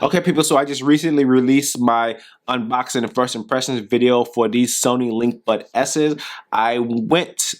Okay people, so I just recently released my unboxing and first impressions video for these Sony LinkBuds S's. I went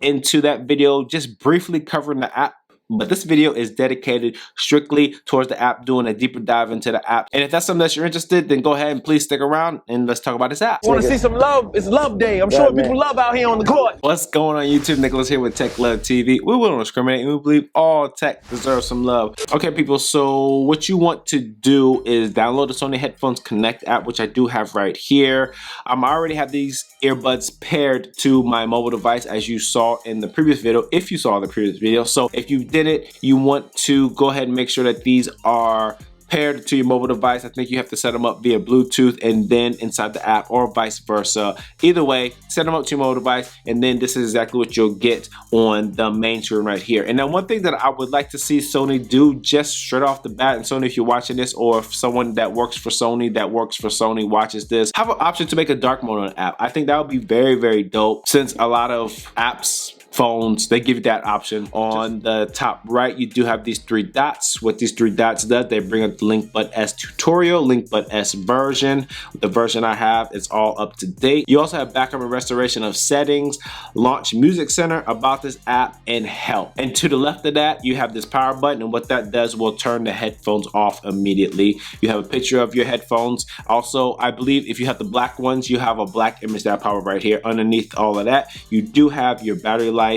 into that video just briefly covering the app, but this video is dedicated strictly towards the app, doing a deeper dive into the app. And if that's something that you're interested, then go ahead and please stick around and let's talk about this app. Want to see some love? It's love day. I'm sure people love out here on the court. What's going on YouTube? Nicholas here with Tech Love TV. We won't discriminate and we believe all tech deserves some love. Okay people, so what you want to do is download the Sony Headphones Connect app, which I do have right here. I already have these earbuds paired to my mobile device, as you saw in the previous video, if you saw the previous video. So if you did it, you want to go ahead and make sure that these are paired to your mobile device. I think you have to set them up via Bluetooth and then inside the app, or vice versa. Either way, set them up to your mobile device, and then this is exactly what you'll get on the main screen right here. And now one thing that I would like to see Sony do just straight off the bat, and Sony, if you're watching this, or if someone that works for Sony watches this, have an option to make a dark mode on the app. I think that would be very, very dope, since a lot of apps, phones, they give you that option. On the top right, you do have these three dots. What these three dots does, they bring up the LinkBuds S tutorial, LinkBuds S version. The version I have is all up to date. You also have backup and restoration of settings, launch music center, about this app, and help. And to the left of that, you have this power button, and what that does will turn the headphones off immediately. You have a picture of your headphones. Also, I believe if you have the black ones, you have a black image that power right here. Underneath all of that, you do have your battery life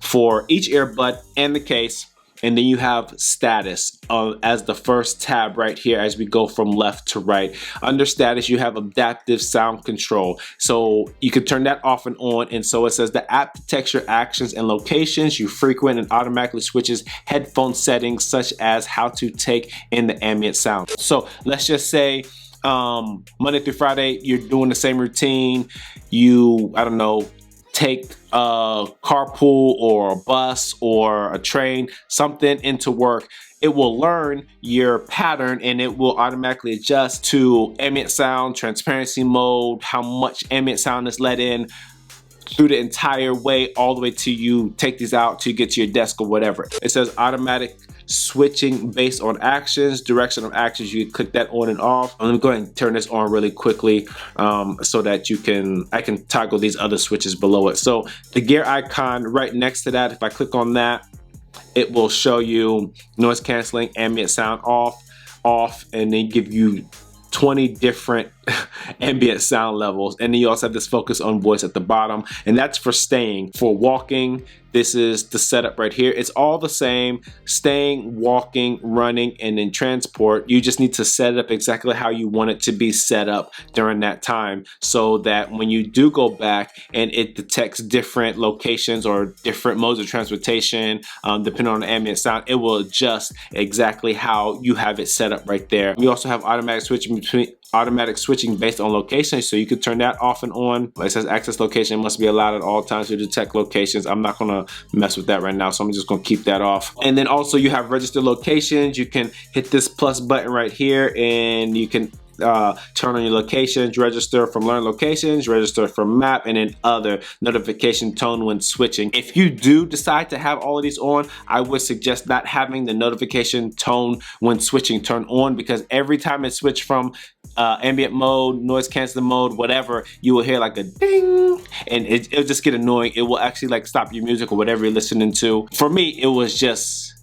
for each earbud and the case, and then you have status as the first tab right here as we go from left to right. Under status, you have adaptive sound control, so you can turn that off and on. And so it says the app detects your actions and locations you frequent and automatically switches headphone settings, such as how to take in the ambient sound. So let's just say Monday through Friday you're doing the same routine. You, I don't know, take a carpool or a bus or a train, something into work. It will learn your pattern and it will automatically adjust to ambient sound, transparency mode, how much ambient sound is let in through the entire way, all the way to you take these out to get to your desk or whatever. It says automatic switching based on actions, direction of actions. You can click that on and off. Let me go ahead and turn this on really quickly so that I can toggle these other switches below it. So the gear icon right next to that, if I click on that, it will show you noise canceling, ambient sound off, and then give you 20 different ambient sound levels. And then you also have this focus on voice at the bottom, and that's for staying. For walking, this is the setup right here. It's all the same: staying, walking, running, and then transport. You just need to set it up exactly how you want it to be set up during that time, so that when you do go back and it detects different locations or different modes of transportation, depending on the ambient sound, it will adjust exactly how you have it set up right there. We also have automatic switching based on location, so you can turn that off and on. It says access location must be allowed at all times to detect locations. I'm not gonna mess with that right now, so I'm just gonna keep that off. And then also you have registered locations. You can hit this plus button right here and you can turn on your locations, register from learn locations, register from map, and then other notification tone when switching. If you do decide to have all of these on, I would suggest not having the notification tone when switching turned on, because every time it switched from ambient mode, noise canceling mode, whatever, you will hear like a ding, and it'll just get annoying. It will actually like stop your music or whatever you're listening to. For me, it was just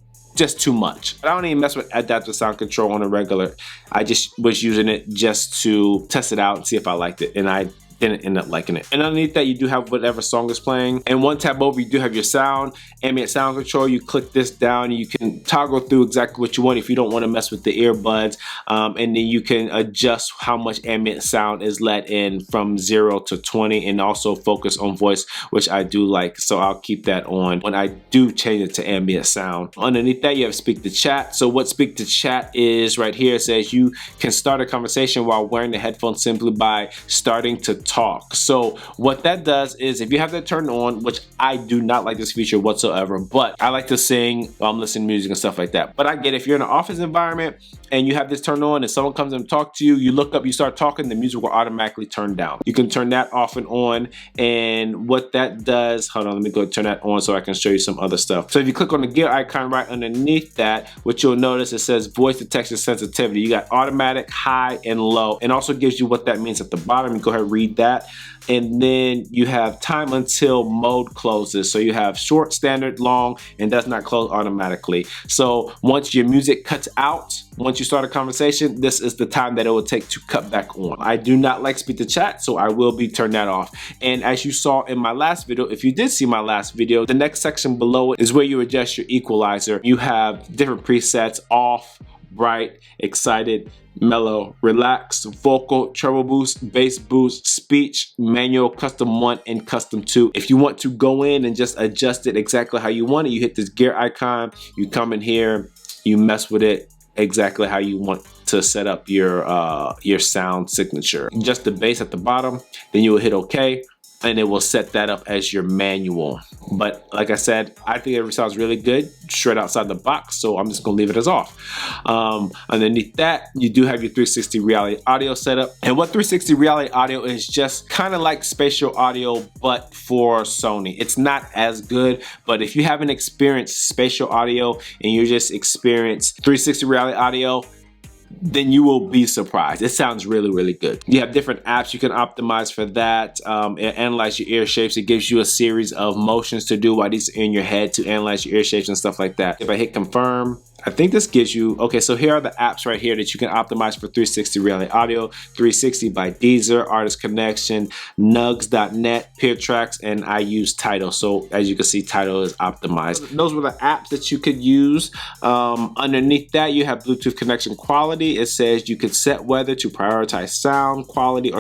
too much. But I don't even mess with adaptive sound control on a regular. I just was using it just to test it out and see if I liked it, and I didn't end up liking it. And underneath that, you do have whatever song is playing. And one tab over, you do have your sound, ambient sound control. You click this down, and you can toggle through exactly what you want if you don't want to mess with the earbuds. And then you can adjust how much ambient sound is let in from 0 to 20, and also focus on voice, which I do like. So I'll keep that on when I do change it to ambient sound. Underneath that, you have speak to chat. So what speak to chat is right here, it says you can start a conversation while wearing the headphones simply by starting to talk. So what that does is if you have that turned on, which I do not like this feature whatsoever, but I like to sing while I'm listening to music and stuff like that. But I get if you're in an office environment and you have this turned on and someone comes and talk to you, you look up, you start talking, the music will automatically turn down. You can turn that off and on, and what that does, hold on, let me go turn that on so I can show you some other stuff. So if you click on the gear icon right underneath that, what you'll notice, it says voice detection sensitivity. You got automatic, high, and low, and also gives you what that means at the bottom. You go ahead and read that. And then you have time until mode closes. So you have short, standard, long, and does not close automatically. So once your music cuts out, once you start a conversation, this is the time that it will take to cut back on. I do not like speak to chat, so I will be turning that off. And as you saw in my last video, if you did see my last video, the next section below it is where you adjust your equalizer. You have different presets: off, bright, excited, mellow, relaxed, vocal, treble boost, bass boost, speech, manual, custom 1, and custom 2. If you want to go in and just adjust it exactly how you want it, you hit this gear icon, you come in here, you mess with it exactly how you want to set up your sound signature. Just the bass at the bottom, then you will hit OK, and it will set that up as your manual. But like I said, I think it sounds really good straight outside the box, so I'm just gonna leave it as off. Underneath that, you do have your 360 reality audio setup. And what 360 reality audio is just kind of like spatial audio, but for Sony. It's not as good, but if you haven't experienced spatial audio and you just experience 360 reality audio, then you will be surprised. It sounds really, really good. You have different apps you can optimize for that. It analyzes your ear shapes. It gives you a series of motions to do while these are in your head to analyze your ear shapes and stuff like that. If I hit confirm, I think this gives you, okay, so here are the apps right here that you can optimize for 360 reality audio. 360 by Deezer, Artist Connection, nugs.net, Peer Tracks, and I use Tidal. So as you can see, Tidal is optimized. Those were the apps that you could use. Underneath that, you have Bluetooth connection quality. It says you could set whether to prioritize sound quality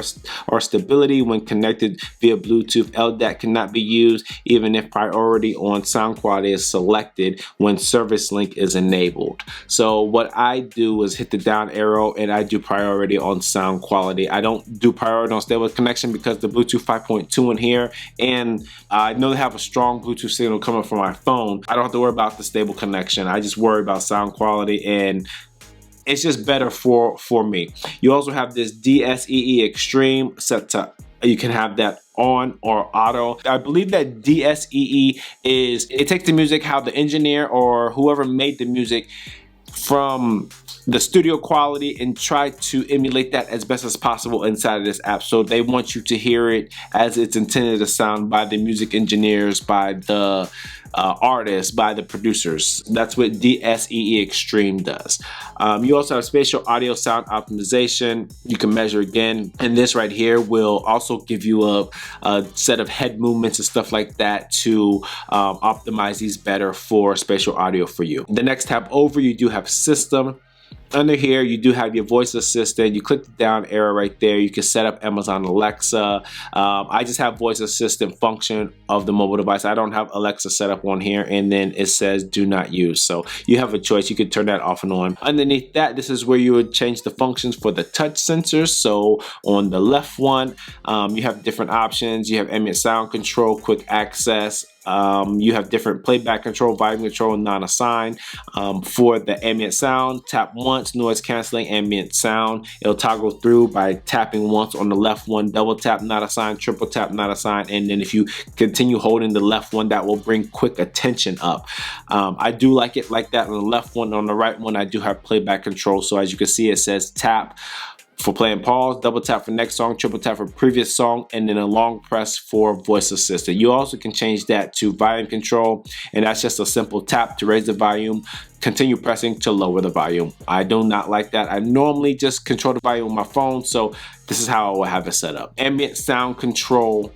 or stability when connected via Bluetooth. LDAC cannot be used even if priority on sound quality is selected when service link is enabled. So what I do is hit the down arrow and I do priority on sound quality. I don't do priority on stable connection because the Bluetooth 5.2 in here, and I know they have a strong Bluetooth signal coming from my phone. I don't have to worry about the stable connection. I just worry about sound quality, and it's just better for me. You also have this DSEE Extreme set to, you can have that on or auto. I believe that DSEE is, it takes the music how the engineer or whoever made the music from the studio quality and try to emulate that as best as possible inside of this app. So they want you to hear it as it's intended to sound by the music engineers, by the artists, by the producers. That's what DSEE Extreme does. You also have spatial audio sound optimization. You can measure again, and this right here will also give you a set of head movements and stuff like that to optimize these better for spatial audio for you. The next tab over, you do have system. Under here, you do have your voice assistant. You click the down arrow right there. You can set up Amazon Alexa. I just have voice assistant function of the mobile device. I don't have Alexa set up on here, and then it says do not use. So you have a choice. You could turn that off and on. Underneath that, this is where you would change the functions for the touch sensors. So on the left one, you have different options. You have ambient sound control, quick access. You have different playback control, volume control, non-assign. For the ambient sound, tap once, noise canceling, ambient sound. It'll toggle through by tapping once on the left one, double tap, not assigned, triple tap, not assigned, and then if you continue holding the left one, that will bring quick attention up. I do like it like that on the left one. On the right one, I do have playback control. So as you can see, it says tap for play and pause, double tap for next song, triple tap for previous song, and then a long press for voice assistant. You also can change that to volume control, and that's just a simple tap to raise the volume, continue pressing to lower the volume. I do not like that. I normally just control the volume with my phone, so this is how I will have it set up. Ambient sound control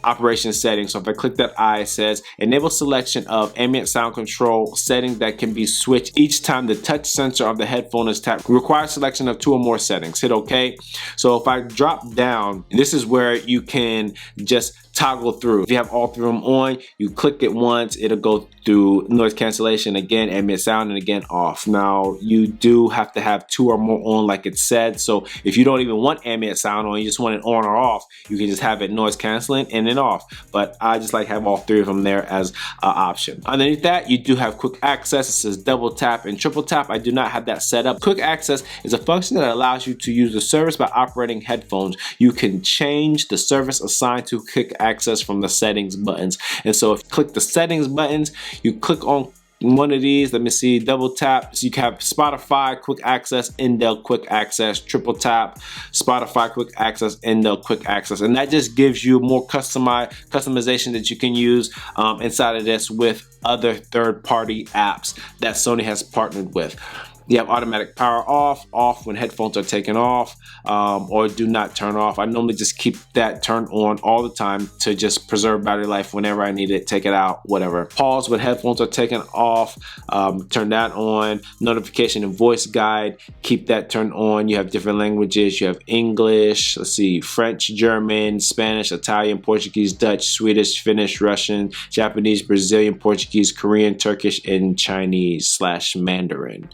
operation settings. So if I click that I, it says enable selection of ambient sound control settings that can be switched each time the touch sensor of the headphone is tapped. Require selection of 2 or more settings. Hit OK. So if I drop down, this is where you can just toggle through. If you have all three of them on, you click it once, it'll go through noise cancellation again, ambient sound, and again off. Now you do have to have 2 or more on like it said, so if you don't even want ambient sound on, you just want it on or off, you can just have it noise canceling and then off. But I just like have all 3 of them there as an option. Underneath that, you do have quick access. It says double tap and triple tap. I do not have that set up. Quick access is a function that allows you to use the service by operating headphones. You can change the service assigned to quick access from the settings buttons. And so if you click the settings buttons, you click on one of these, let me see, double tap, so you can have Spotify quick access, Indel quick access, triple tap, Spotify quick access, Indel quick access, and that just gives you more customization that you can use inside of this with other third-party apps that Sony has partnered with. You have automatic power off when headphones are taken off, or do not turn off. I normally just keep that turned on all the time to just preserve battery life whenever I need it, take it out, whatever. Pause when headphones are taken off, turn that on. Notification and voice guide, keep that turned on. You have different languages. You have English, let's see, French, German, Spanish, Italian, Portuguese, Dutch, Swedish, Finnish, Russian, Japanese, Brazilian, Portuguese, Korean, Turkish, and Chinese/Mandarin.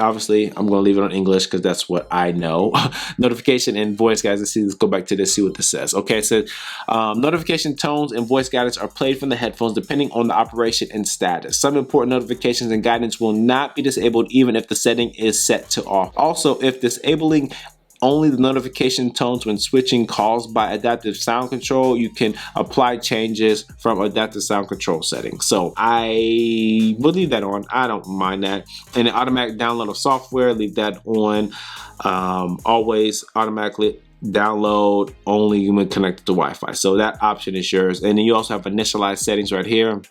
Obviously, I'm going to leave it on English because that's what I know. Notification and voice guides. Let's go back to this, see what this says. Okay, it says notification tones and voice guidance are played from the headphones depending on the operation and status. Some important notifications and guidance will not be disabled even if the setting is set to off. Also, if disabling only the notification tones when switching calls by adaptive sound control, you can apply changes from adaptive sound control settings. So I will leave that on. I don't mind that. And the automatic download of software, leave that on. Always automatically download only when connected to Wi-Fi. So that option is yours. And then you also have initialize settings right here.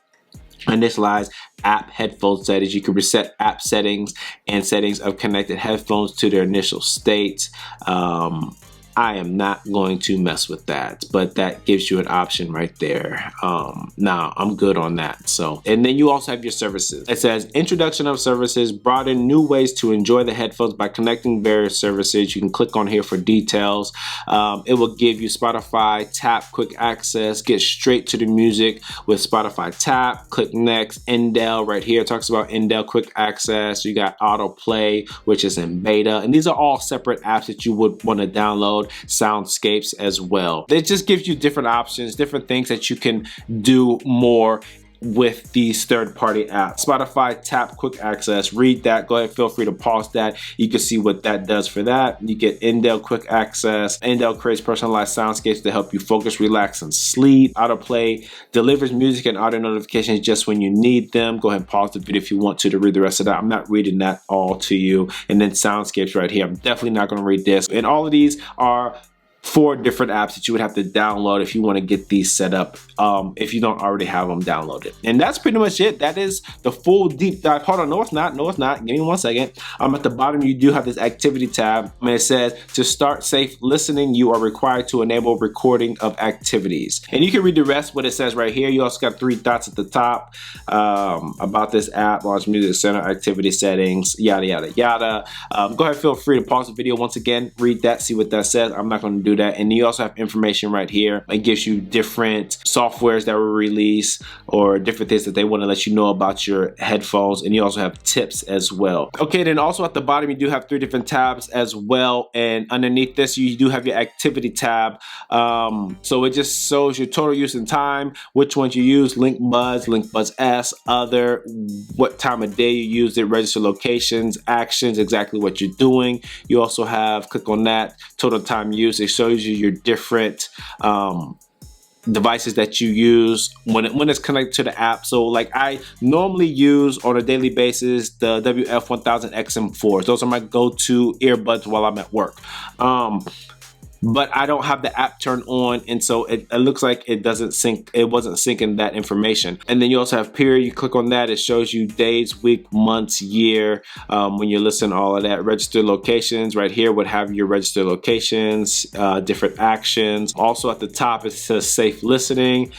Initialize app headphone settings. You can reset app settings and settings of connected headphones to their initial state. I am not going to mess with that, but that gives you an option right there. Now I'm good on that. So, and then you also have your services. It says introduction of services, broaden new ways to enjoy the headphones by connecting various services. You can click on here for details. It will give you Spotify tap quick access, get straight to the music with Spotify tap, click next. Indel right here talks about Indel quick access. You got autoplay, which is in beta, and these are all separate apps that you would want to download. Soundscapes as well. It just gives you different options, different things that you can do more with these third-party apps. Spotify tap quick access, read that, go ahead, feel free to pause that. You can see what that does for that. You get Indel quick access. Indel creates personalized soundscapes to help you focus, relax, and sleep. Autoplay delivers music and audio notifications just when you need them. Go ahead and pause the video if you want to read the rest of that. I'm not reading that all to you. And then soundscapes right here. I'm definitely not going to read this. And all of these are 4 different apps that you would have to download if you want to get these set up, if you don't already have them downloaded. And that's pretty much it. That is the full deep dive. Hold on, no it's not, no it's not. Give me 1 second. At the bottom you do have this activity tab, and it says to start safe listening, you are required to enable recording of activities. And you can read the rest, what it says right here. You also got 3 dots at the top about this app, launch music center, activity settings, yada yada yada. Go ahead, feel free to pause the video once again, read that, see what that says. I'm not going to do that. And you also have information right here. It gives you different softwares that were released or different things that they want to let you know about your headphones. And you also have tips as well. Okay, then also at the bottom you do have 3 different tabs as well, and underneath this you do have your activity tab. So it just shows your total use and time, which ones you use, LinkBuds, LinkBuds S, other, what time of day you used it, register locations, actions, exactly what you're doing. You also have, click on that, total time use. It shows you your different devices that you use when it's connected to the app. So like I normally use on a daily basis the WF-1000 XM4s. Those are my go-to earbuds while I'm at work. But I don't have the app turned on, and so it looks like it doesn't sync. It wasn't syncing that information. And then you also have period. You click on that, it shows you days, week, months, year. When you listen to all of that, register locations right here would have your register locations, different actions. Also at the top it says safe listening.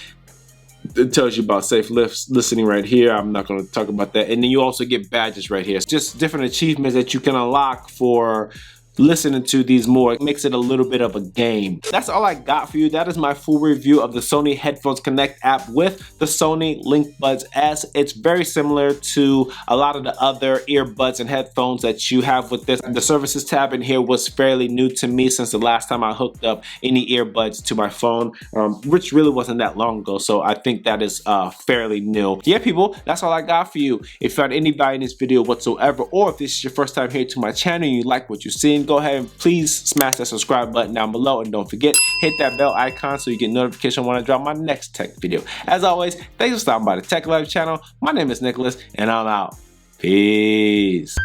It tells you about safe listening right here. I'm not going to talk about that. And then you also get badges right here. It's just different achievements that you can unlock for listening to these more. It makes it a little bit of a game. That's all I got for you. That is my full review of the Sony Headphones Connect app with the Sony LinkBuds S. It's very similar to a lot of the other earbuds and headphones that you have with this. The services tab in here was fairly new to me since the last time I hooked up any earbuds to my phone, which really wasn't that long ago, so I think that is fairly new. Yeah, people, that's all I got for you. If you found any value in this video whatsoever, or if this is your first time here to my channel and you like what you're seeing, go ahead and please smash that subscribe button down below, and don't forget, hit that bell icon so you get notification when I drop my next tech video. As always, thanks for stopping by the Tech Life channel. My name is Nicholas, and I'm out. Peace.